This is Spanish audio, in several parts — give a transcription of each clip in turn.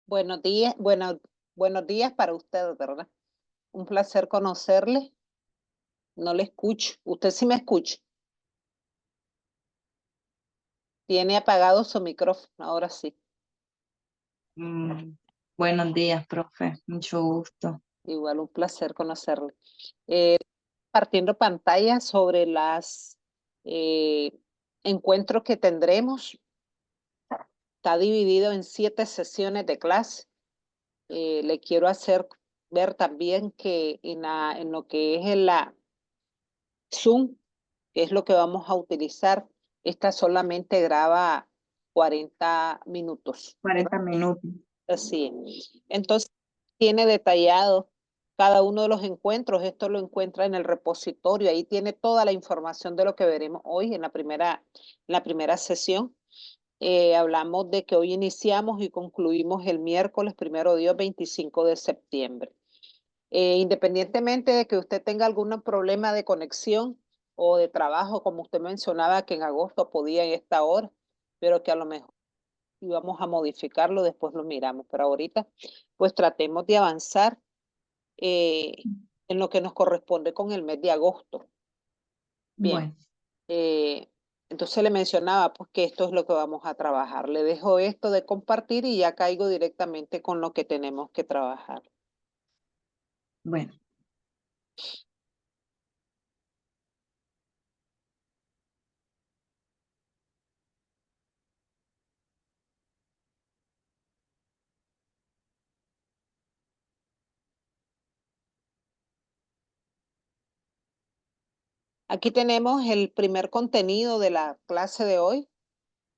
Buenos días, buenos días para usted, ¿verdad? Un placer conocerle. No le escucho. ¿Usted sí me escucha? Tiene apagado su micrófono, ahora sí. Mm, Buenos días, profe. Mucho gusto. Igual un placer conocerle. Eh, Partiendo pantalla sobre las eh, encuentros que tendremos. Está dividido en 7 sesiones de clase. Le quiero hacer ver también que en lo que es la Zoom, que es lo que vamos a utilizar, esta solamente graba 40 minutos, ¿verdad? 40 minutos. Así es. Entonces, tiene detallado cada uno de los encuentros. Esto lo encuentra en el repositorio. Ahí tiene toda la información de lo que veremos hoy en la primera sesión. Hablamos de que hoy iniciamos y concluimos el miércoles 1 25 de septiembre. Independientemente de que usted tenga algún problema de conexión o de trabajo, como usted mencionaba que en agosto podía en esta hora, pero que a lo mejor íbamos a modificarlo, después lo miramos. Pero ahorita, pues tratemos de avanzar en lo que nos corresponde con el mes de agosto. Bien, Bueno, eh, entonces le mencionaba pues que esto es lo que vamos a trabajar. Le dejo esto de compartir y ya caigo directamente con lo que tenemos que trabajar. bueno. Aquí tenemos el primer contenido de la clase de hoy.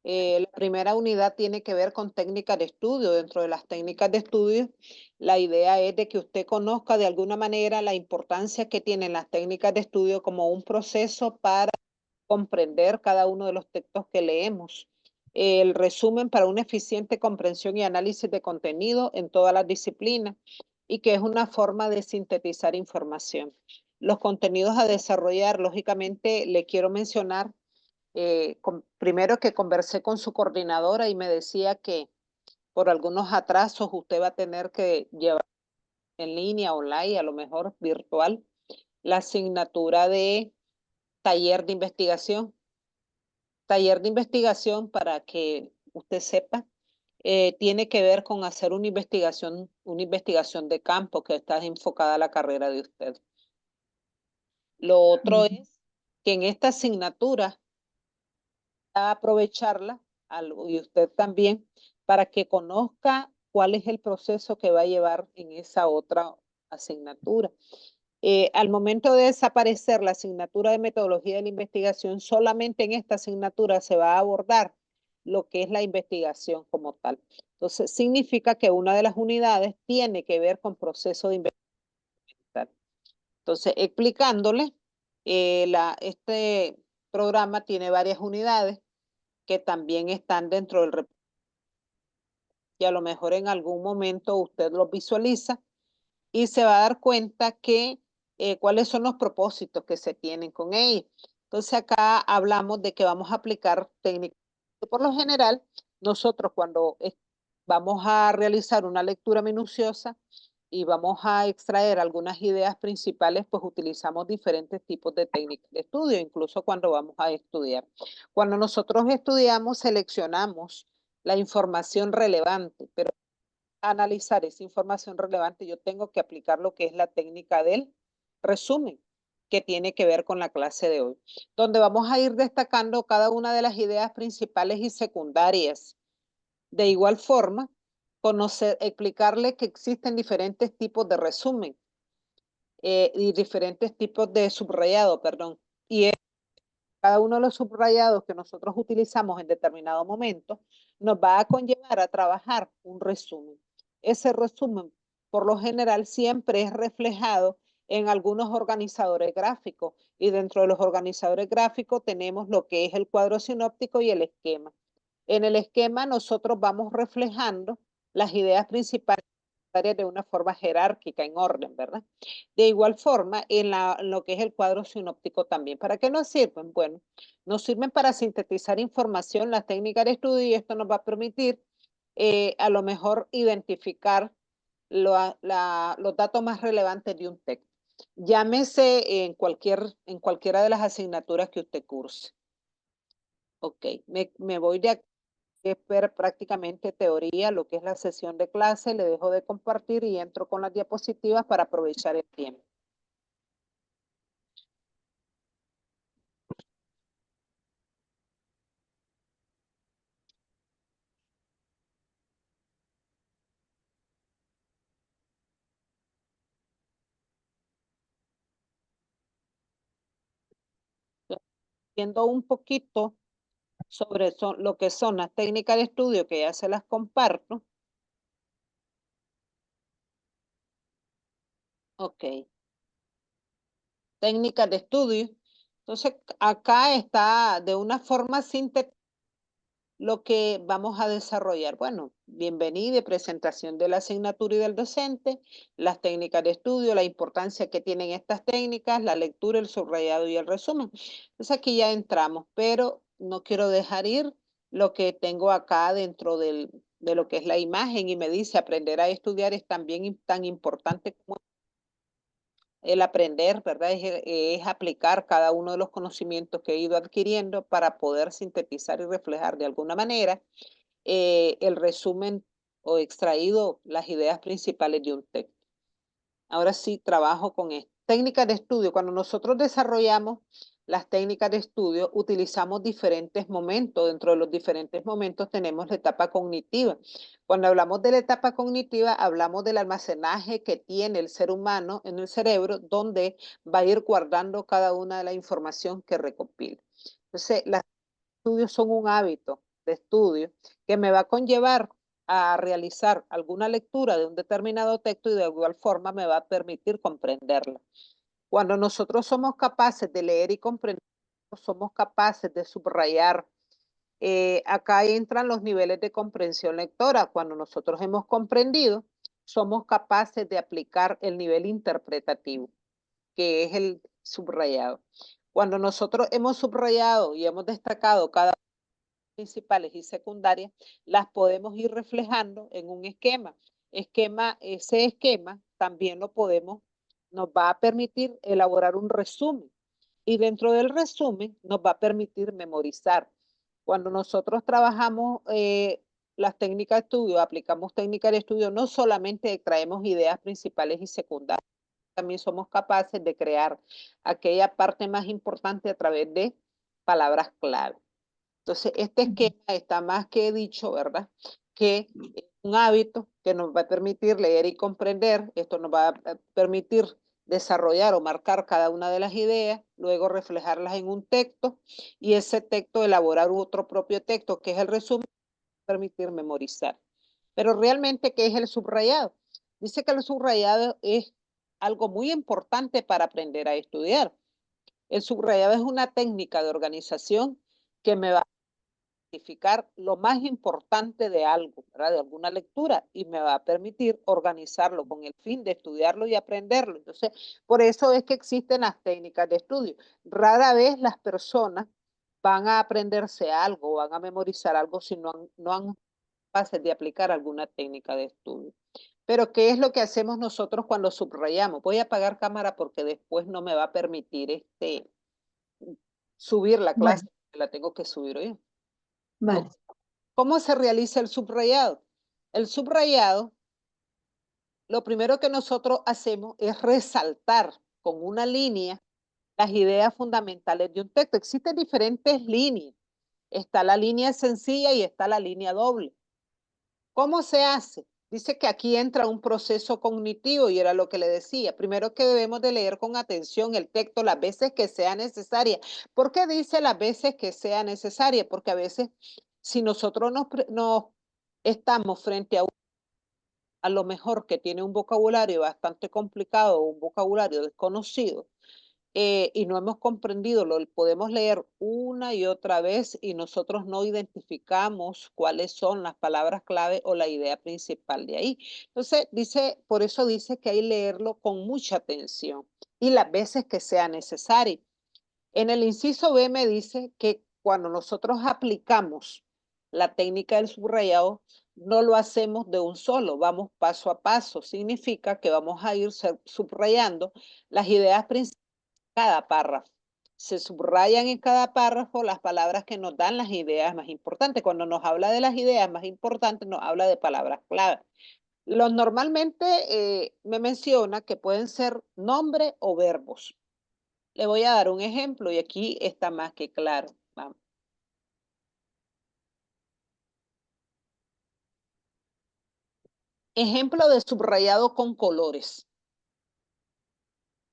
La primera unidad tiene que ver con técnicas de estudio. Dentro de las técnicas de estudio, la idea es de que usted conozca de alguna manera la importancia que tienen las técnicas de estudio como un proceso para comprender cada uno de los textos que leemos. El resumen para una eficiente comprensión y análisis de contenido en todas las disciplinas y que es una forma de sintetizar información. Los contenidos a desarrollar, lógicamente, le quiero mencionar primero que conversé con su coordinadora y me decía que por algunos atrasos usted va a tener que llevar en línea, online, a lo mejor virtual, la asignatura de taller de investigación. Taller de investigación, para que usted sepa, tiene que ver con hacer una investigación de campo que está enfocada a la carrera de usted. Lo otro Mm, es que en esta asignatura a aprovecharla, y usted también, para que conozca cuál es el proceso que va a llevar en esa otra asignatura. Al momento de desaparecer la asignatura de metodología de la investigación, solamente en esta asignatura se va a abordar lo que es la investigación como tal. Entonces, significa que una de las unidades tiene que ver con proceso de investigación. Entonces, explicándole, este programa tiene varias unidades que también están dentro del reporte y a lo mejor en algún momento usted los visualiza y se va a dar cuenta que cuáles son los propósitos que se tienen con ellos. Entonces acá hablamos de que vamos a aplicar técnicas. Por lo general, nosotros cuando vamos a realizar una lectura minuciosa y vamos a extraer algunas ideas principales, pues utilizamos diferentes tipos de técnicas de estudio, incluso cuando vamos a estudiar. Cuando nosotros estudiamos, seleccionamos la información relevante, pero analizar esa información relevante, yo tengo que aplicar lo que es la técnica del resumen, que tiene que ver con la clase de hoy, donde vamos a ir destacando cada una de las ideas principales y secundarias. De igual forma, explicarle que existen diferentes tipos de resumen y diferentes tipos de subrayado, perdón. Y cada uno de los subrayados que nosotros utilizamos en determinado momento nos va a conllevar a trabajar un resumen. Ese resumen, por lo general, siempre es reflejado en algunos organizadores gráficos y dentro de los organizadores gráficos tenemos lo que es el cuadro sinóptico y el esquema. En el esquema nosotros vamos reflejando las ideas principales de una forma jerárquica, en orden, ¿verdad? De igual forma, en lo que es el cuadro sinóptico también. ¿Para qué nos sirven? Bueno, nos sirven para sintetizar información, las técnicas de estudio, y esto nos va a permitir a lo mejor identificar los datos más relevantes de un texto. Llámese en cualquiera de las asignaturas que usted curse. Ok, me voy de aquí, que es ver prácticamente teoría, lo que es la sesión de clase, le dejo de compartir y entro con las diapositivas para aprovechar el tiempo. Viendo un poquito sobre lo que son las técnicas de estudio, que ya se las comparto. Ok. Técnicas de estudio. Entonces, acá está de una forma sintética lo que vamos a desarrollar. Bueno, bienvenida y presentación de la asignatura y del docente, las técnicas de estudio, la importancia que tienen estas técnicas, la lectura, el subrayado y el resumen. Entonces aquí ya entramos, pero no quiero dejar ir lo que tengo acá dentro de lo que es la imagen y me dice aprender a estudiar es también tan importante como el aprender, ¿verdad? Es aplicar cada uno de los conocimientos que he ido adquiriendo para poder sintetizar y reflejar de alguna manera el resumen o extraído las ideas principales de un texto. Ahora sí trabajo con esto. Técnicas de estudio. Cuando nosotros desarrollamos las técnicas de estudio, utilizamos diferentes momentos. Dentro de los diferentes momentos tenemos la etapa cognitiva. Cuando hablamos de la etapa cognitiva, hablamos del almacenaje que tiene el ser humano en el cerebro, donde va a ir guardando cada una de la información que recopila. Entonces, las estudios son un hábito de estudio que me va a conllevar a realizar alguna lectura de un determinado texto y de igual forma me va a permitir comprenderla. Cuando nosotros somos capaces de leer y comprender, somos capaces de subrayar. Acá entran los niveles de comprensión lectora. Cuando nosotros hemos comprendido, somos capaces de aplicar el nivel interpretativo, que es el subrayado. Cuando nosotros hemos subrayado y hemos destacado cada principales y secundarias, las podemos ir reflejando en un esquema. Ese esquema también nos va a permitir elaborar un resumen y dentro del resumen nos va a permitir memorizar. Cuando nosotros trabajamos las técnicas de estudio, aplicamos técnicas de estudio, no solamente extraemos ideas principales y secundarias, también somos capaces de crear aquella parte más importante a través de palabras clave. Entonces, este esquema está más que dicho, ¿verdad? Que es un hábito que nos va a permitir leer y comprender. Esto nos va a permitir desarrollar o marcar cada una de las ideas, luego reflejarlas en un texto y ese texto elaborar otro propio texto, que es el resumen, permitir memorizar. Pero realmente, ¿qué es el subrayado? Dice que el subrayado es algo muy importante para aprender a estudiar. El subrayado es una técnica de organización que me va identificar lo más importante de algo, ¿verdad? De alguna lectura y me va a permitir organizarlo con el fin de estudiarlo y aprenderlo. Entonces, por eso es que existen las técnicas de estudio. Rara vez las personas van a aprenderse algo, van a memorizar algo si no han capaces de aplicar alguna técnica de estudio. Pero, ¿qué es lo que hacemos nosotros cuando subrayamos? Voy a apagar cámara porque después no me va a permitir subir la Bueno, clase, la tengo que subir hoy. vale. ¿Cómo se realiza el subrayado? El subrayado, lo primero que nosotros hacemos es resaltar con una línea las ideas fundamentales de un texto. Existen diferentes líneas. Está la línea sencilla y está la línea doble. ¿Cómo se hace? Dice que aquí entra un proceso cognitivo y era lo que le decía. Primero que debemos de leer con atención el texto las veces que sea necesaria. ¿Por qué dice las veces que sea necesaria? Porque a veces si nosotros nos estamos frente a lo mejor que tiene un vocabulario bastante complicado o un vocabulario desconocido, y no hemos comprendido, lo podemos leer una y otra vez y nosotros no identificamos cuáles son las palabras clave o la idea principal de ahí. Entonces, por eso dice que hay que leerlo con mucha atención y las veces que sea necesario. En el inciso B me dice que cuando nosotros aplicamos La técnica del subrayado no lo hacemos de un solo, vamos paso a paso. Significa que vamos a ir subrayando las ideas principales de cada párrafo. Se subrayan en cada párrafo las palabras que nos dan las ideas más importantes. Cuando nos habla de las ideas más importantes, nos habla de palabras clave. Normalmente me menciona que pueden ser nombre o verbos. Le voy a dar un ejemplo y aquí está más que claro. Vamos. Ejemplo de subrayado con colores.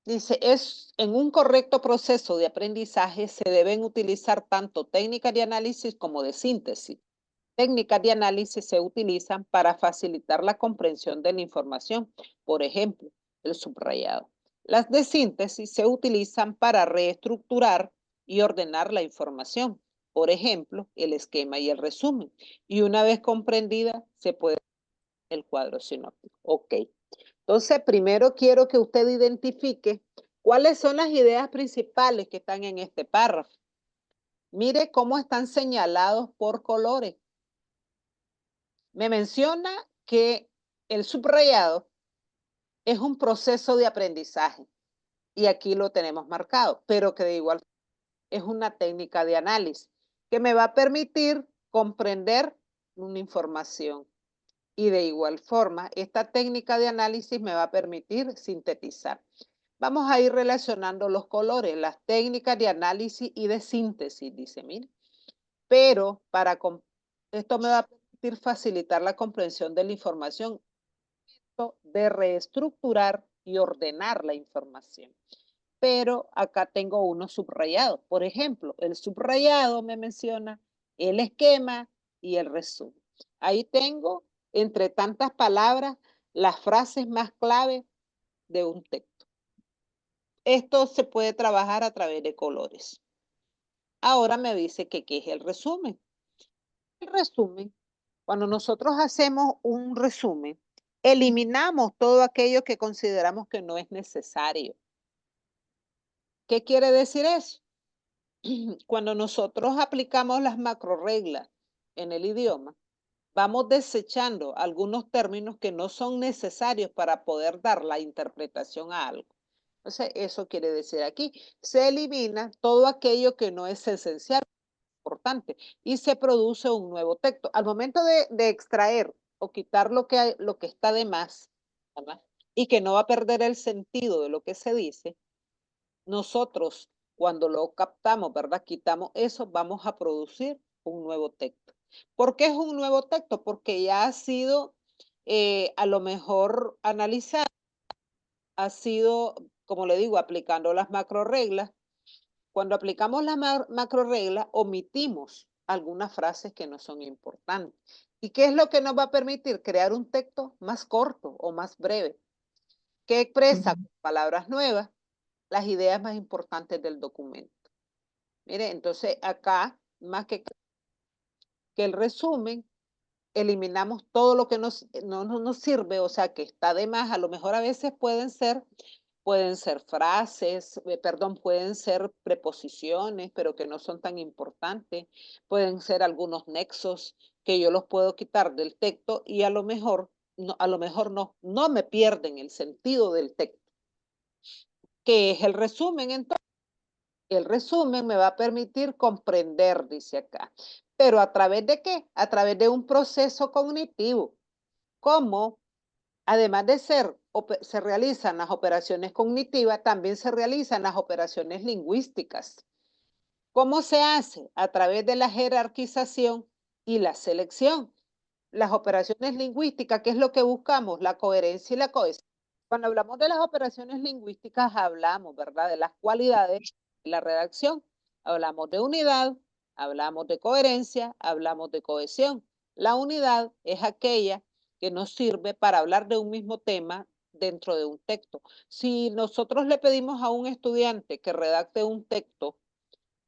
Dice, en un correcto proceso de aprendizaje se deben utilizar tanto técnicas de análisis como de síntesis. Técnicas de análisis se utilizan para facilitar la comprensión de la información, por ejemplo, el subrayado. Las de síntesis se utilizan para reestructurar y ordenar la información, por ejemplo, el esquema y el resumen. Y una vez comprendida, se puede el cuadro sinóptico. Ok. Entonces, primero quiero que usted identifique cuáles son las ideas principales que están en este párrafo. Mire cómo están señalados por colores. Me menciona que el subrayado es un proceso de aprendizaje y aquí lo tenemos marcado, pero que de igual es una técnica de análisis que me va a permitir comprender una información. Y de igual forma, esta técnica de análisis me va a permitir sintetizar. Vamos a ir relacionando los colores, las técnicas de análisis y de síntesis, dice, mire. Pero esto me va a permitir facilitar la comprensión de la información, de reestructurar y ordenar la información. Pero acá tengo uno subrayado. Por ejemplo, el subrayado me menciona el esquema y el resumen. Ahí tengo, entre tantas palabras, las frases más clave de un texto. Esto se puede trabajar a través de colores. Ahora me dice que qué es el resumen. El resumen, cuando nosotros hacemos un resumen, eliminamos todo aquello que consideramos que no es necesario. ¿Qué quiere decir eso? Cuando nosotros aplicamos las macrorreglas en el idioma, vamos desechando algunos términos que no son necesarios para poder dar la interpretación a algo. Entonces, eso quiere decir aquí, se elimina todo aquello que no es esencial, importante, y se produce un nuevo texto. Al momento de extraer o quitar lo que está de más, ¿verdad? Y que no va a perder el sentido de lo que se dice, nosotros cuando lo captamos, ¿verdad? Quitamos eso, vamos a producir un nuevo texto. ¿Por qué es un nuevo texto? Porque ya ha sido a lo mejor analizado, ha sido, como le digo, aplicando las macro reglas. Cuando aplicamos las macro reglas, omitimos algunas frases que no son importantes. ¿Y qué es lo que nos va a permitir? Crear un texto más corto o más breve, que expresa con palabras nuevas las ideas más importantes del documento. Mire, entonces acá, más que el resumen, eliminamos todo lo que no nos sirve, o sea, que está de más. A lo mejor a veces pueden ser frases, perdón, pueden ser preposiciones, pero que no son tan importantes. Pueden ser algunos nexos que yo los puedo quitar del texto y a lo mejor no me pierden el sentido del texto, que es el resumen. Entonces, el resumen me va a permitir comprender, dice acá. ¿Pero a través de qué? A través de un proceso cognitivo. Como, además de se realizan las operaciones cognitivas, también se realizan las operaciones lingüísticas. ¿Cómo se hace? A través de la jerarquización y la selección. Las operaciones lingüísticas, ¿qué es lo que buscamos? La coherencia y la cohesión. Cuando hablamos de las operaciones lingüísticas, hablamos, ¿verdad?, de las cualidades de la redacción. Hablamos de unidad, hablamos de coherencia, hablamos de cohesión. La unidad es aquella que nos sirve para hablar de un mismo tema dentro de un texto. Si nosotros le pedimos a un estudiante que redacte un texto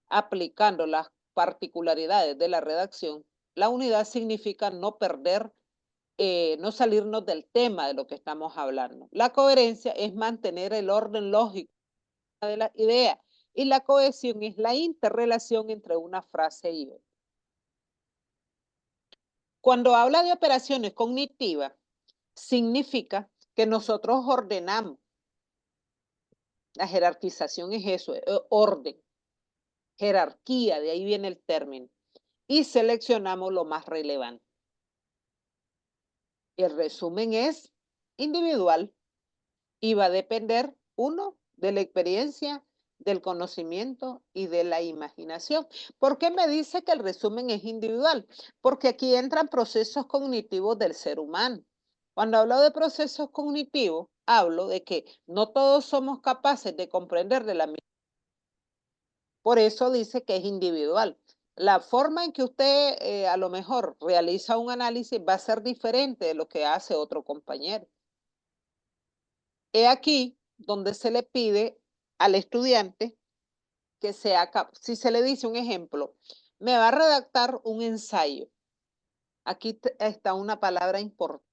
aplicando las particularidades de la redacción, la unidad significa no perder no salirnos del tema de lo que estamos hablando. La coherencia es mantener el orden lógico de la idea y la cohesión es la interrelación entre una frase y otra. Cuando habla de operaciones cognitivas, significa que nosotros ordenamos. La jerarquización es eso, orden, jerarquía, de ahí viene el término. Y seleccionamos lo más relevante. El resumen es individual y va a depender, uno, de la experiencia, del conocimiento y de la imaginación. ¿Por qué me dice que el resumen es individual? Porque aquí entran procesos cognitivos del ser humano. Cuando hablo de procesos cognitivos, hablo de que no todos somos capaces de comprender de la misma. Por eso dice que es individual. La forma en que usted a lo mejor realiza un análisis va a ser diferente de lo que hace otro compañero. He aquí donde se le pide al estudiante que sea capaz, si se le dice un ejemplo, me va a redactar un ensayo. Aquí está una palabra importante.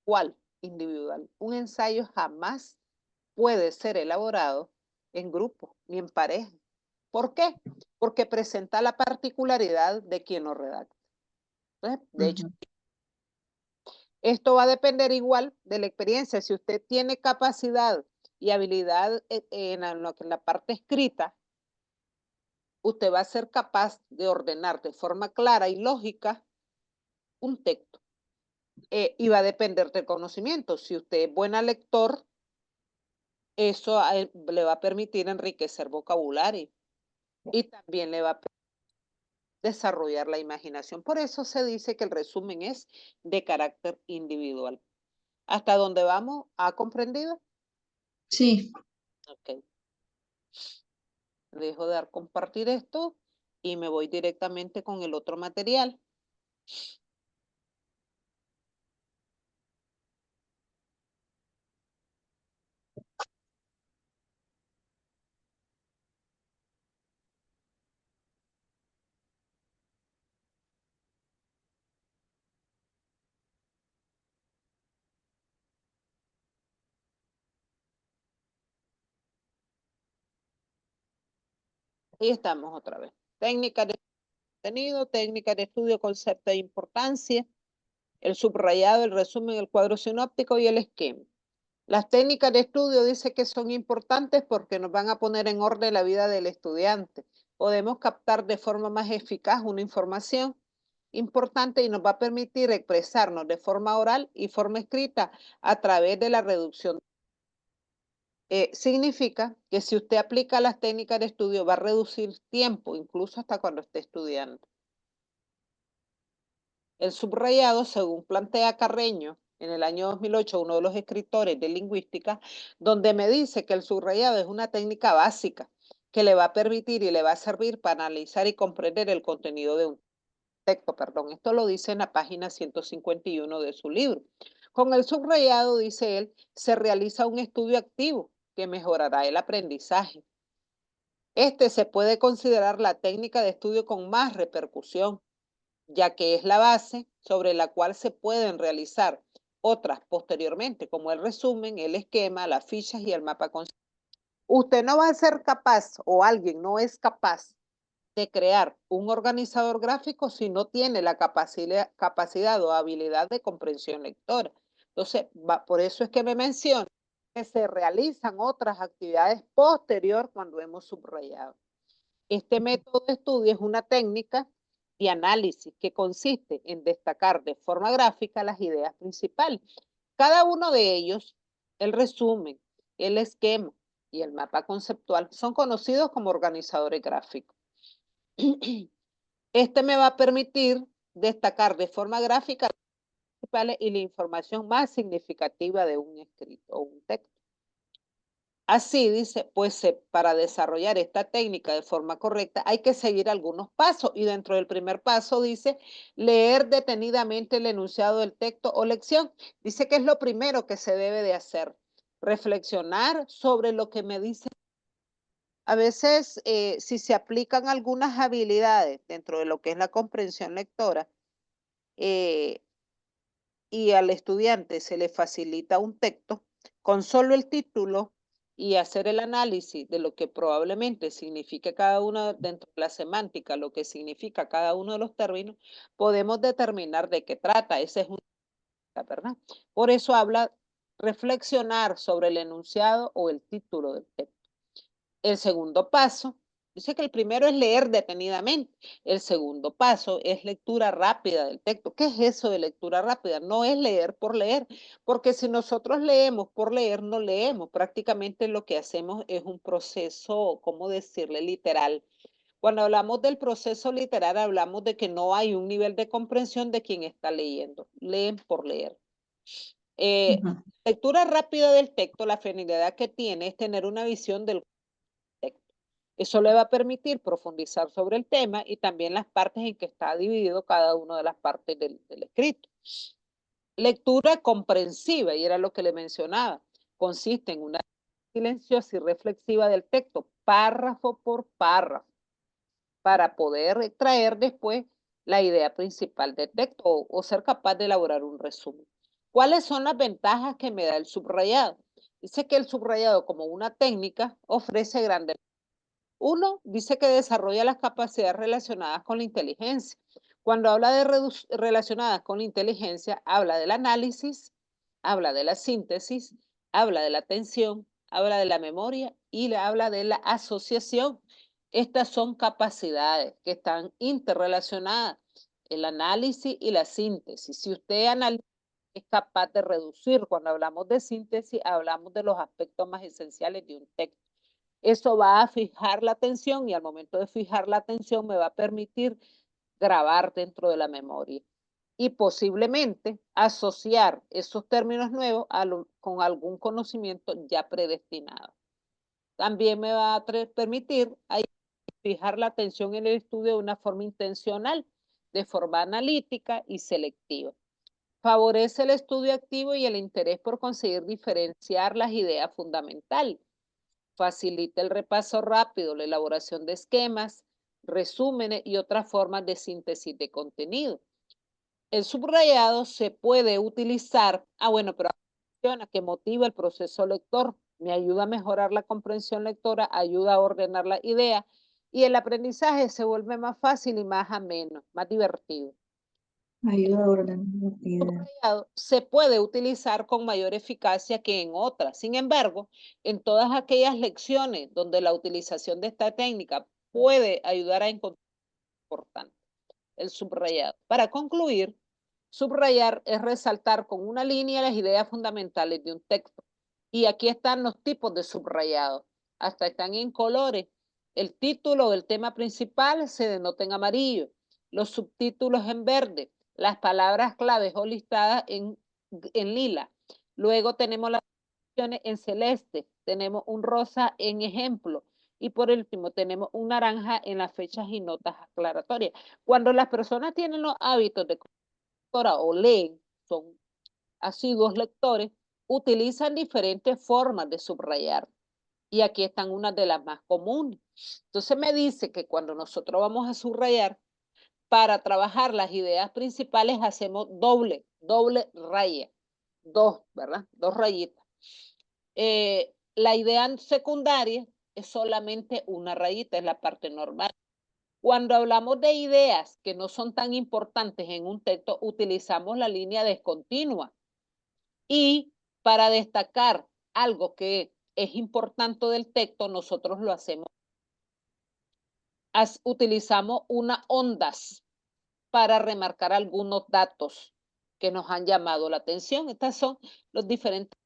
¿Cuál? Individual. Un ensayo jamás puede ser elaborado en grupo ni en pareja. ¿Por qué? Porque presenta la particularidad de quien lo redacta. Entonces, de hecho, esto va a depender igual de la experiencia. Si usted tiene capacidad y habilidad en la parte escrita, usted va a ser capaz de ordenar de forma clara y lógica un texto. Y va a depender del conocimiento. Si usted es buen lector, eso le va a permitir enriquecer vocabulario y también le va a desarrollar la imaginación. Por eso se dice que el resumen es de carácter individual. ¿Hasta dónde vamos? ¿Ha comprendido? Sí. Ok. Dejo de compartir esto y me voy directamente con el otro material. Y estamos otra vez. Técnica de contenido, técnica de estudio, concepto de importancia, el subrayado, el resumen, el cuadro sinóptico y el esquema. Las técnicas de estudio dice que son importantes porque nos van a poner en orden la vida del estudiante. Podemos captar de forma más eficaz una información importante y nos va a permitir expresarnos de forma oral y forma escrita a través de la reducción. Significa que si usted aplica las técnicas de estudio va a reducir tiempo, incluso hasta cuando esté estudiando. El subrayado, según plantea Carreño en el año 2008, uno de los escritores de lingüística, donde me dice que el subrayado es una técnica básica que le va a permitir y le va a servir para analizar y comprender el contenido de un texto. Esto lo dice en la página 151 de su libro. Con el subrayado, dice él, se realiza un estudio activo que mejorará el aprendizaje. Este se puede considerar la técnica de estudio con más repercusión, ya que es la base sobre la cual se pueden realizar otras posteriormente, como el resumen, el esquema, las fichas y el mapa conceptual. Usted no va a ser capaz, o alguien no es capaz, de crear un organizador gráfico si no tiene la capacidad o habilidad de comprensión lectora. Entonces, por eso es que me menciona que se realizan otras actividades posterior cuando hemos subrayado. Este método de estudio es una técnica de análisis que consiste en destacar de forma gráfica las ideas principales. Cada uno de ellos, el resumen, el esquema y el mapa conceptual, son conocidos como organizadores gráficos. Este me va a permitir destacar de forma gráfica las principales y la información más significativa de un escrito o un texto. Así dice, pues para desarrollar esta técnica de forma correcta hay que seguir algunos pasos y dentro del primer paso dice leer detenidamente el enunciado del texto o lección. Dice que es lo primero que se debe de hacer, reflexionar sobre lo que me dice. A veces, si se aplican algunas habilidades dentro de lo que es la comprensión lectora eh, y al estudiante se le facilita un texto, con solo el título y hacer el análisis de lo que probablemente signifique cada uno dentro de la semántica, lo que significa cada uno de los términos, podemos determinar de qué trata. Ese es un, ¿verdad? Por eso habla reflexionar sobre el enunciado o el título del texto. El segundo paso, dice que el primero es leer detenidamente. El segundo paso es lectura rápida del texto. ¿Qué es eso de lectura rápida? No es leer por leer, porque si nosotros leemos por leer, no leemos. Prácticamente lo que hacemos es un proceso, ¿cómo decirle? Literal. Cuando hablamos del proceso literal, hablamos de que no hay un nivel de comprensión de quien está leyendo. Leen por leer. Ujú. Lectura rápida del texto, la finalidad que tiene es tener una visión del texto. Eso le va a permitir profundizar sobre el tema y también las partes en que está dividido cada una de las partes del escrito. Lectura comprensiva, y era lo que le mencionaba, consiste en una silenciosa y reflexiva del texto, párrafo por párrafo, para poder extraer después la idea principal del texto o ser capaz de elaborar un resumen. ¿Cuáles son las ventajas que me da el subrayado? Dice que el subrayado como una técnica ofrece grandes. Uno, dice que desarrolla las capacidades relacionadas con la inteligencia. Cuando habla de relacionadas con la inteligencia, habla del análisis, habla de la síntesis, habla de la atención, habla de la memoria y habla de la asociación. Estas son capacidades que están interrelacionadas, el análisis y la síntesis. Si usted analiza, es capaz de reducir. Cuando hablamos de síntesis, hablamos de los aspectos más esenciales de un texto. Eso va a fijar la atención y al momento de fijar la atención me va a permitir grabar dentro de la memoria y posiblemente asociar esos términos nuevos con algún conocimiento ya predestinado. También me va a permitir fijar la atención en el estudio de una forma intencional, de forma analítica y selectiva. Favorece el estudio activo y el interés por conseguir diferenciar las ideas fundamentales. Facilita el repaso rápido, la elaboración de esquemas, resúmenes y otras formas de síntesis de contenido. El subrayado se puede utilizar, bueno, pero que motiva el proceso lector, me ayuda a mejorar la comprensión lectora, ayuda a ordenar la idea y el aprendizaje se vuelve más fácil y más ameno, más divertido. Ayuda a ordenar la idea. Se puede utilizar con mayor eficacia que en otras. Sin embargo, en todas aquellas lecciones donde la utilización de esta técnica puede ayudar a encontrar importante el subrayado. Para concluir, subrayar es resaltar con una línea las ideas fundamentales de un texto. Y aquí están los tipos de subrayado. Hasta están en colores. El título o el tema principal se denota en amarillo. Los subtítulos en verde. Las palabras claves o listadas en lila. Luego tenemos las opciones en celeste. Tenemos un rosa en ejemplo. Y por último, tenemos un naranja en las fechas y notas aclaratorias. Cuando las personas tienen los hábitos de lectora o leen, son asiduos lectores, utilizan diferentes formas de subrayar. Y aquí están unas de las más comunes. Entonces me dice que cuando nosotros vamos a subrayar, para trabajar las ideas principales hacemos doble raya. Dos, ¿verdad? Dos rayitas. La idea secundaria es solamente una rayita, es la parte normal. Cuando hablamos de ideas que no son tan importantes en un texto, utilizamos la línea descontinua. Y para destacar algo que es importante del texto, nosotros lo hacemos. Utilizamos unas ondas para remarcar algunos datos que nos han llamado la atención. Estos son los diferentes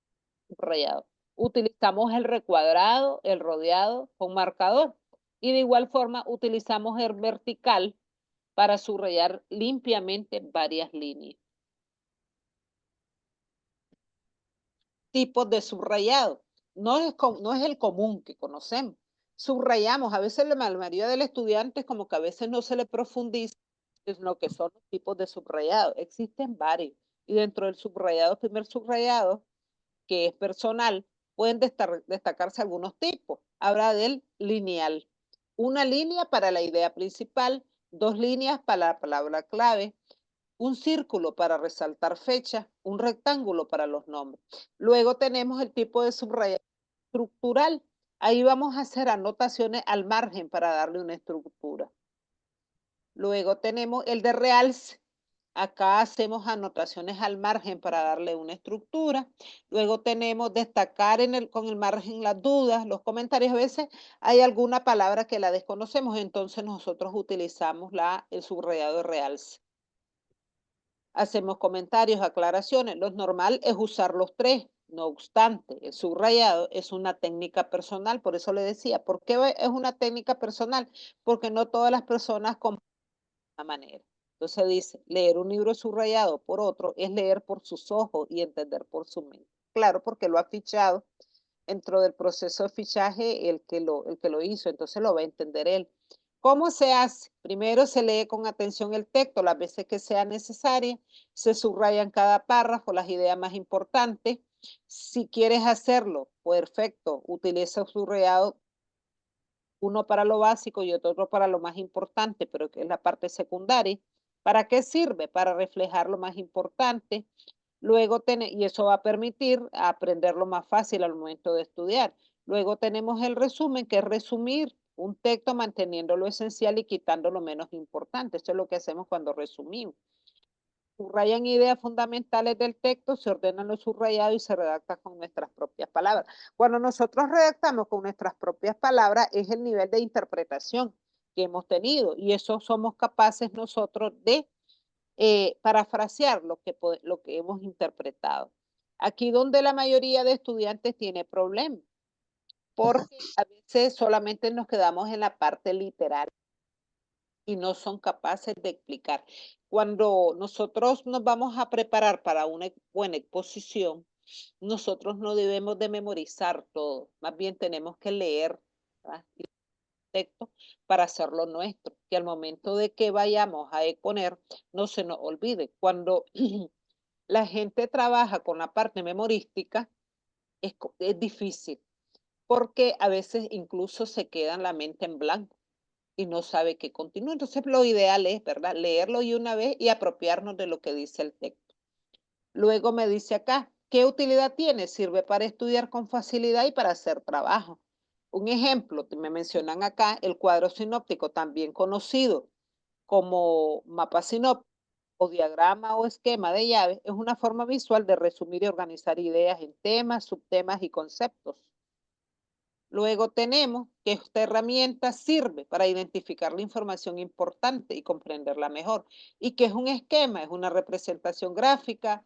subrayados. Utilizamos el recuadrado, el rodeado con marcador. Y de igual forma utilizamos el vertical para subrayar limpiamente varias líneas. Tipos de subrayado. No es el común que conocemos. Subrayamos, a veces la mayoría del estudiante como que a veces no se le profundiza en lo que son los tipos de subrayado. Existen varios. Y dentro del subrayado, primer subrayado, que es personal, pueden destacarse algunos tipos. Habla del lineal. Una línea para la idea principal, dos líneas para la palabra clave, un círculo para resaltar fechas, un rectángulo para los nombres. Luego tenemos el tipo de subrayado estructural. Ahí vamos a hacer anotaciones al margen para darle una estructura. Luego tenemos el de realce. Acá hacemos anotaciones al margen para darle una estructura. Luego tenemos destacar con el margen las dudas, los comentarios. A veces hay alguna palabra que la desconocemos, entonces nosotros utilizamos el subrayado de realce. Hacemos comentarios, aclaraciones. Lo normal es usar los tres. No obstante, el subrayado es una técnica personal. Por eso le decía, ¿por qué es una técnica personal? Porque no todas las personas manera. Entonces dice, leer un libro subrayado por otro es leer por sus ojos y entender por su mente. Claro, porque lo ha fichado dentro del proceso de fichaje el que lo hizo, entonces lo va a entender él. ¿Cómo se hace? Primero se lee con atención el texto las veces que sea necesaria, se subrayan cada párrafo las ideas más importantes. Si quieres hacerlo, perfecto, utiliza el subrayado, uno para lo básico y otro para lo más importante, pero que es la parte secundaria. ¿Para qué sirve? Para reflejar lo más importante. Luego y eso va a permitir aprenderlo más fácil al momento de estudiar. Luego tenemos el resumen, que es resumir un texto manteniendo lo esencial y quitando lo menos importante. Eso es lo que hacemos cuando resumimos. Subrayan ideas fundamentales del texto, se ordenan los subrayados y se redacta con nuestras propias palabras. Cuando nosotros redactamos con nuestras propias palabras es el nivel de interpretación que hemos tenido y eso somos capaces nosotros de parafrasear lo que hemos interpretado. Aquí donde la mayoría de estudiantes tiene problemas, porque a veces solamente nos quedamos en la parte literal y no son capaces de explicar. Cuando nosotros nos vamos a preparar para una buena exposición, nosotros no debemos de memorizar todo, más bien tenemos que leer, ¿verdad? El texto para hacerlo nuestro, que al momento de que vayamos a exponer no se nos olvide. Cuando la gente trabaja con la parte memorística, es difícil, porque a veces incluso se queda en la mente en blanco y no sabe qué continúa. Entonces lo ideal es, ¿verdad? Leerlo y una vez y apropiarnos de lo que dice el texto. Luego me dice acá, ¿qué utilidad tiene? Sirve para estudiar con facilidad y para hacer trabajo. Un ejemplo, me mencionan acá el cuadro sinóptico, también conocido como mapa sinóptico o diagrama o esquema de llaves, es una forma visual de resumir y organizar ideas en temas, subtemas y conceptos. Luego tenemos que esta herramienta sirve para identificar la información importante y comprenderla mejor. ¿Y qué es un esquema? Es una representación gráfica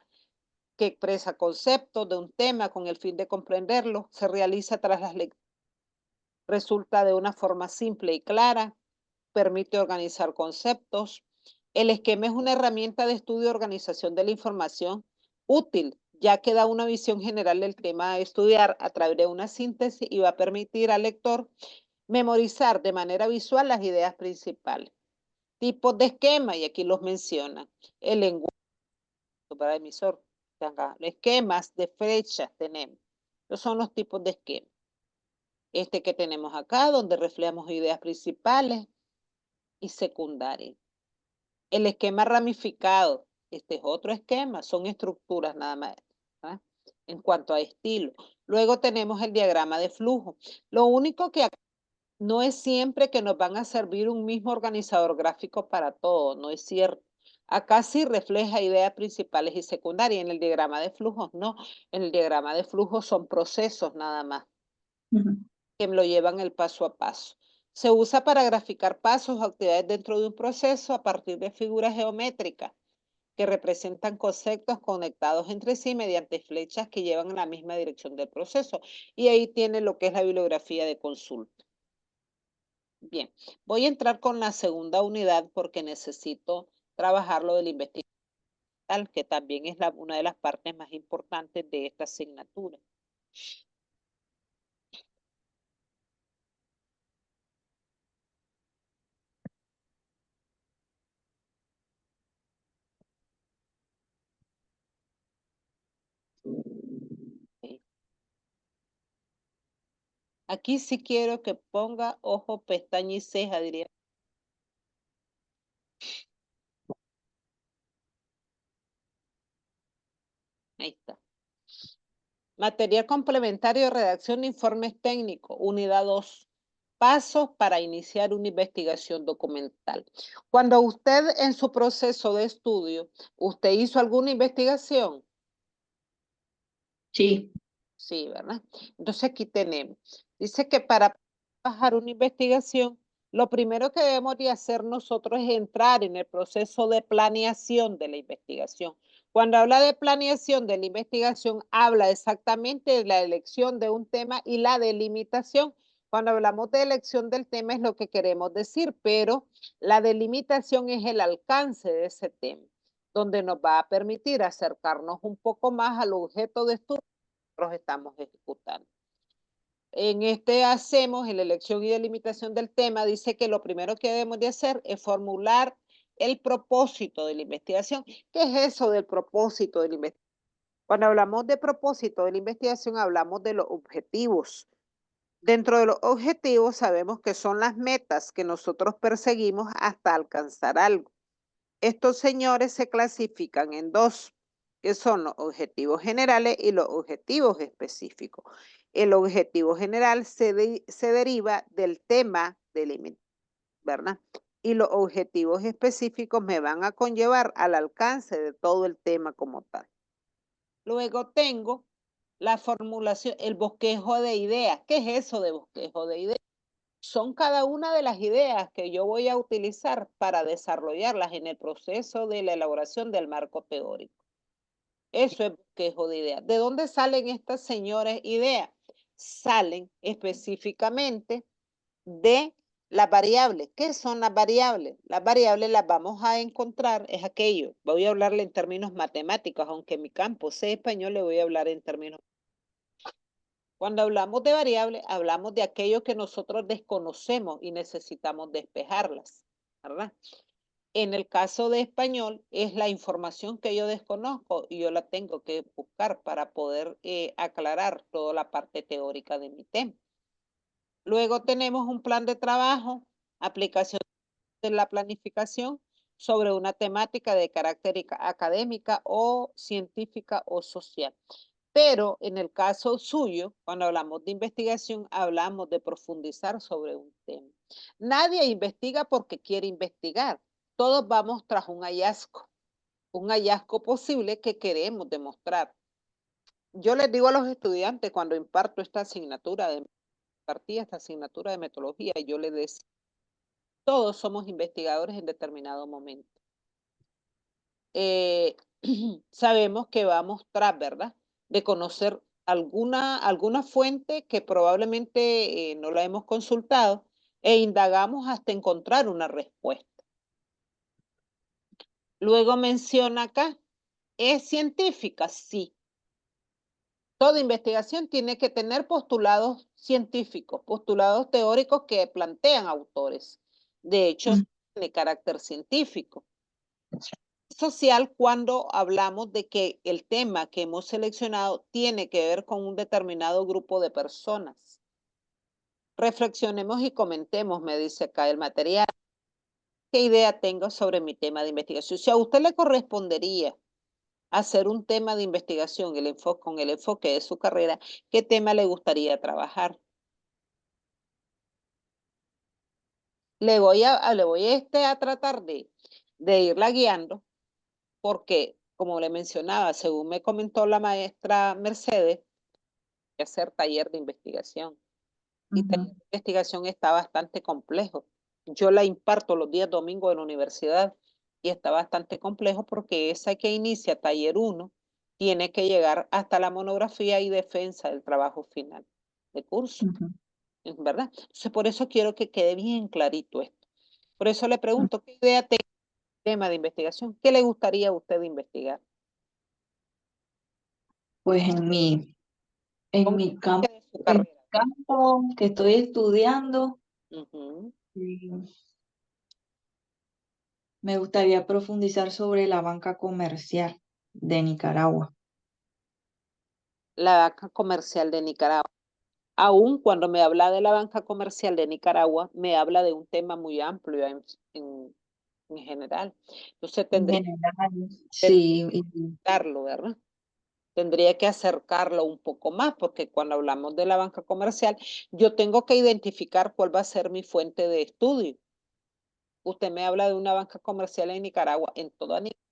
que expresa conceptos de un tema con el fin de comprenderlo. Se realiza tras las lecturas. Resulta de una forma simple y clara. Permite organizar conceptos. El esquema es una herramienta de estudio y organización de la información útil, ya que da una visión general del tema a estudiar a través de una síntesis y va a permitir al lector memorizar de manera visual las ideas principales. Tipos de esquema, y aquí los menciona. El lenguaje para emisor. Esquemas de flechas tenemos. Estos son los tipos de esquema. Este que tenemos acá, donde reflejamos ideas principales y secundarias. El esquema ramificado, este es otro esquema, son estructuras nada más, ¿verdad? En cuanto a estilo. Luego tenemos el diagrama de flujo. Lo único que no es siempre que nos van a servir un mismo organizador gráfico para todo, no es cierto. Acá sí refleja ideas principales y secundarias. En el diagrama de flujos no. En el diagrama de flujos son procesos nada más que lo llevan el paso a paso. Se usa para graficar pasos o actividades dentro de un proceso a partir de figuras geométricas que representan conceptos conectados entre sí mediante flechas que llevan en la misma dirección del proceso. Y ahí tiene lo que es la bibliografía de consulta. Bien, voy a entrar con la segunda unidad porque necesito trabajar lo de la investigación, que también es una de las partes más importantes de esta asignatura. Okay. Aquí sí quiero que ponga ojo, pestaña y ceja, diría. Ahí está. Material complementario de redacción de informes técnicos, unidad 2. Pasos para iniciar una investigación documental. Cuando usted en su proceso de estudio, ¿usted hizo alguna investigación? Sí. Sí, ¿verdad? Entonces aquí tenemos. Dice que para trabajar una investigación, lo primero que debemos de hacer nosotros es entrar en el proceso de planeación de la investigación. Cuando habla de planeación de la investigación, habla exactamente de la elección de un tema y la delimitación. Cuando hablamos de elección del tema es lo que queremos decir, pero la delimitación es el alcance de ese tema, donde nos va a permitir acercarnos un poco más al objeto de estudio estamos ejecutando. En este hacemos, en la elección y delimitación del tema, dice que lo primero que debemos de hacer es formular el propósito de la investigación. ¿Qué es eso del propósito de la investigación? Cuando hablamos de propósito de la investigación, hablamos de los objetivos. Dentro de los objetivos sabemos que son las metas que nosotros perseguimos hasta alcanzar algo. Estos señores se clasifican en dos, que son los objetivos generales y los objetivos específicos. El objetivo general se deriva del tema del ¿verdad? Y los objetivos específicos me van a conllevar al alcance de todo el tema como tal. Luego tengo la formulación, el bosquejo de ideas. ¿Qué es eso de bosquejo de ideas? Son cada una de las ideas que yo voy a utilizar para desarrollarlas en el proceso de la elaboración del marco teórico. Eso es bosquejo de ideas. ¿De dónde salen estas señores ideas? Salen específicamente de las variables. ¿Qué son las variables? Las variables las vamos a encontrar, es aquello, voy a hablarle en términos matemáticos, aunque en mi campo sé español, le voy a hablar en términos. Cuando hablamos de variables, hablamos de aquello que nosotros desconocemos y necesitamos despejarlas, ¿verdad? En el caso de español, es la información que yo desconozco y yo la tengo que buscar para poder aclarar toda la parte teórica de mi tema. Luego tenemos un plan de trabajo, aplicación de la planificación sobre una temática de carácter académica o científica o social. Pero en el caso suyo, cuando hablamos de investigación, hablamos de profundizar sobre un tema. Nadie investiga porque quiere investigar. Todos vamos tras un hallazgo posible que queremos demostrar. Yo les digo a los estudiantes cuando imparto esta asignatura, impartía esta asignatura de metodología, yo les decía, todos somos investigadores en determinado momento. Sabemos que vamos tras, ¿verdad? De conocer alguna fuente que probablemente no la hemos consultado e indagamos hasta encontrar una respuesta. Luego menciona acá, ¿es científica? Sí. Toda investigación tiene que tener postulados científicos, postulados teóricos que plantean autores. De hecho, tiene carácter científico. Social cuando hablamos de que el tema que hemos seleccionado tiene que ver con un determinado grupo de personas. Reflexionemos y comentemos, me dice acá el material. ¿Qué idea tengo sobre mi tema de investigación? Si a usted le correspondería hacer un tema de investigación con el enfoque de su carrera, ¿qué tema le gustaría trabajar? Le voy a tratar de irla guiando porque, como le mencionaba, según me comentó la maestra Mercedes, que hacer taller de investigación. Y taller de investigación está bastante complejo. Yo la imparto los días domingos en la universidad y está bastante complejo porque esa que inicia taller 1 tiene que llegar hasta la monografía y defensa del trabajo final de curso. ¿Es verdad? Entonces, por eso quiero que quede bien clarito esto. Por eso le pregunto, ¿qué idea tiene el tema de investigación? ¿Qué le gustaría a usted investigar? Pues en mi campo, De su carrera. que estoy estudiando, Ujú. me gustaría profundizar sobre la banca comercial de Nicaragua. La banca comercial de Nicaragua. Aún cuando me habla de la banca comercial de Nicaragua, me habla de un tema muy amplio en general. Entonces En tendría general, que sí, darlo, ¿verdad? Tendría que acercarlo un poco más, porque cuando hablamos de la banca comercial, yo tengo que identificar cuál va a ser mi fuente de estudio. Usted me habla de una banca comercial en Nicaragua, en toda Nicaragua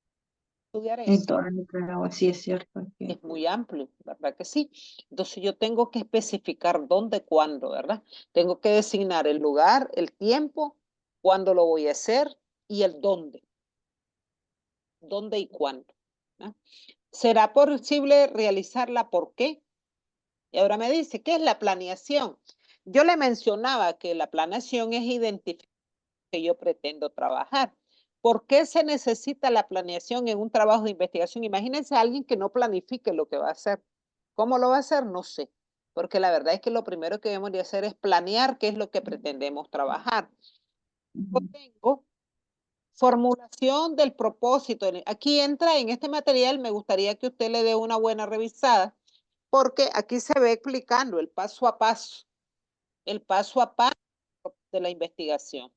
estudiar En eso. toda Nicaragua, sí es cierto. Es muy amplio, ¿verdad que sí? Entonces yo tengo que especificar dónde, cuándo, ¿verdad? Tengo que designar el lugar, el tiempo, cuándo lo voy a hacer y el dónde. Dónde y cuándo, ¿no? ¿Será posible realizarla? ¿Por qué? Y ahora me dice, ¿qué es la planeación? Yo le mencionaba que la planeación es identificar que yo pretendo trabajar. ¿Por qué se necesita la planeación en un trabajo de investigación? Imagínense a alguien que no planifique lo que va a hacer. ¿Cómo lo va a hacer? No sé. Porque la verdad es que lo primero que debemos de hacer es planear qué es lo que pretendemos trabajar. Yo tengo formulación del propósito. Aquí entra en este material, me gustaría que usted le dé una buena revisada, porque aquí se ve explicando el paso a paso de la investigación.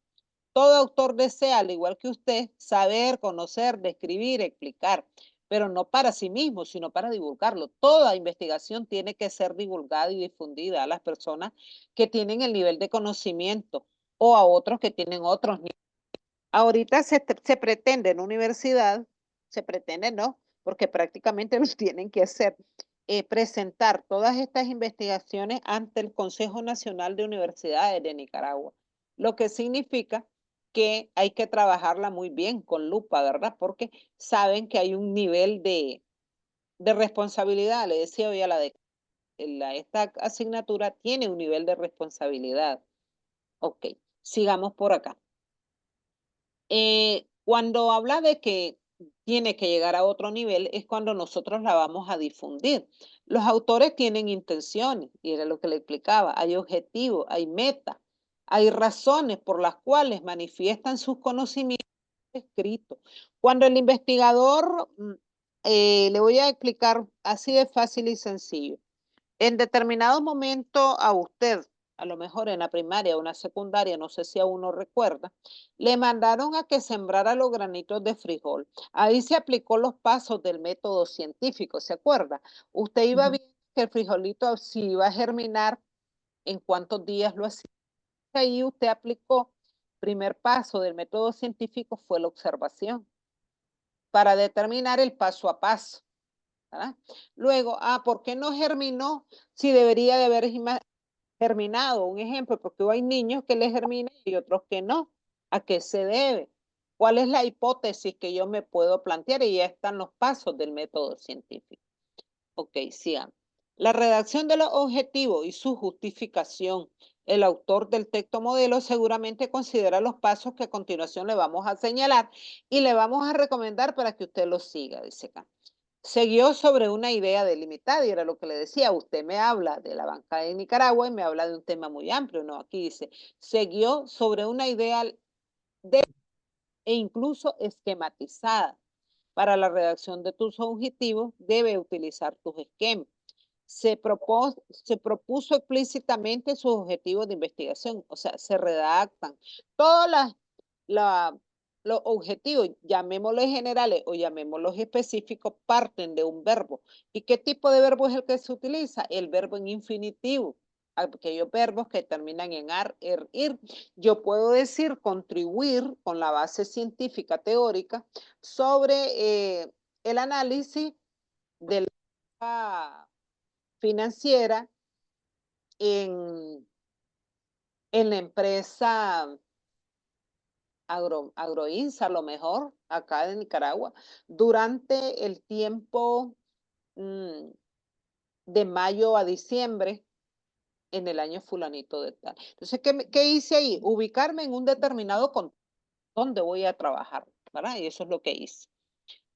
Todo autor desea, al igual que usted, saber, conocer, describir, explicar, pero no para sí mismo, sino para divulgarlo. Toda investigación tiene que ser divulgada y difundida a las personas que tienen el nivel de conocimiento o a otros que tienen otros niveles. Ahorita se pretende en la universidad, se pretende no, porque prácticamente los tienen que hacer, presentar todas estas investigaciones ante el Consejo Nacional de Universidades de Nicaragua, lo que significa que hay que trabajarla muy bien con lupa, ¿verdad? Porque saben que hay un nivel de responsabilidad, le decía hoy a esta asignatura tiene un nivel de responsabilidad. Ok, sigamos por acá. Cuando habla de que tiene que llegar a otro nivel es cuando nosotros la vamos a difundir. Los autores tienen intenciones, y era lo que le explicaba, hay objetivos, hay metas, hay razones por las cuales manifiestan sus conocimientos escritos. Cuando el investigador, le voy a explicar así de fácil y sencillo, en determinado momento a usted, a lo mejor en la primaria o en la secundaria, no sé si aún no recuerda, le mandaron a que sembrara los granitos de frijol. Ahí se aplicó los pasos del método científico, ¿se acuerda? Usted iba viendo que el frijolito si iba a germinar, en cuántos días lo hacía. Ahí usted aplicó, primer paso del método científico fue la observación para determinar el paso a paso. ¿Verdad? Luego, ¿por qué no germinó si debería de haber germinado? Un ejemplo, porque hay niños que les germinan y otros que no. ¿A qué se debe? ¿Cuál es la hipótesis que yo me puedo plantear? Y ya están los pasos del método científico. Ok, sigan. La redacción de los objetivos y su justificación. El autor del texto modelo seguramente considera los pasos que a continuación le vamos a señalar y le vamos a recomendar para que usted los siga, dice acá. Siguió sobre una idea delimitada y era lo que le decía, usted me habla de la banca de Nicaragua y me habla de un tema muy amplio, ¿no? Aquí dice, siguió sobre una idea e incluso esquematizada. Para la redacción de tus objetivos, debe utilizar tus esquemas. Se propuso explícitamente sus objetivos de investigación, o sea, se redactan. Todas los objetivos, llamémoslos generales o llamémoslos específicos, parten de un verbo. ¿Y qué tipo de verbo es el que se utiliza? El verbo en infinitivo. Aquellos verbos que terminan en ar, ir. Yo puedo decir contribuir con la base científica teórica sobre el análisis de la financiera en, en la empresa Agroinsa, a lo mejor, acá de Nicaragua, durante el tiempo de mayo a diciembre en el año fulanito de tal. Entonces, ¿qué hice ahí? Ubicarme en un determinado contexto donde voy a trabajar, ¿verdad? Y eso es lo que hice.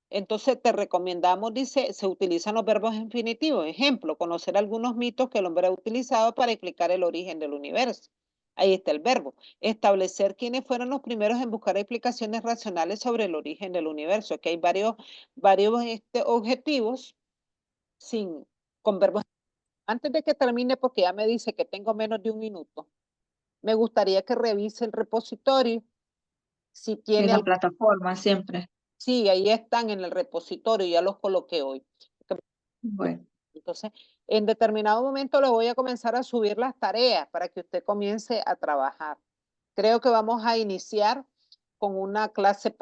Entonces te recomendamos, dice, se utilizan los verbos infinitivos. Ejemplo, conocer algunos mitos que el hombre ha utilizado para explicar el origen del universo. Ahí está el verbo. Establecer quiénes fueron los primeros en buscar explicaciones racionales sobre el origen del universo. Aquí hay varios objetivos con verbos. Antes de que termine, porque ya me dice que tengo menos de un minuto, me gustaría que revise el repositorio. Si En tiene la plataforma siempre. Sí, ahí están en el repositorio, ya los coloqué hoy. Bueno, Entonces, en determinado momento le voy a comenzar a subir las tareas para que usted comience a trabajar. Creo que vamos a iniciar con una clase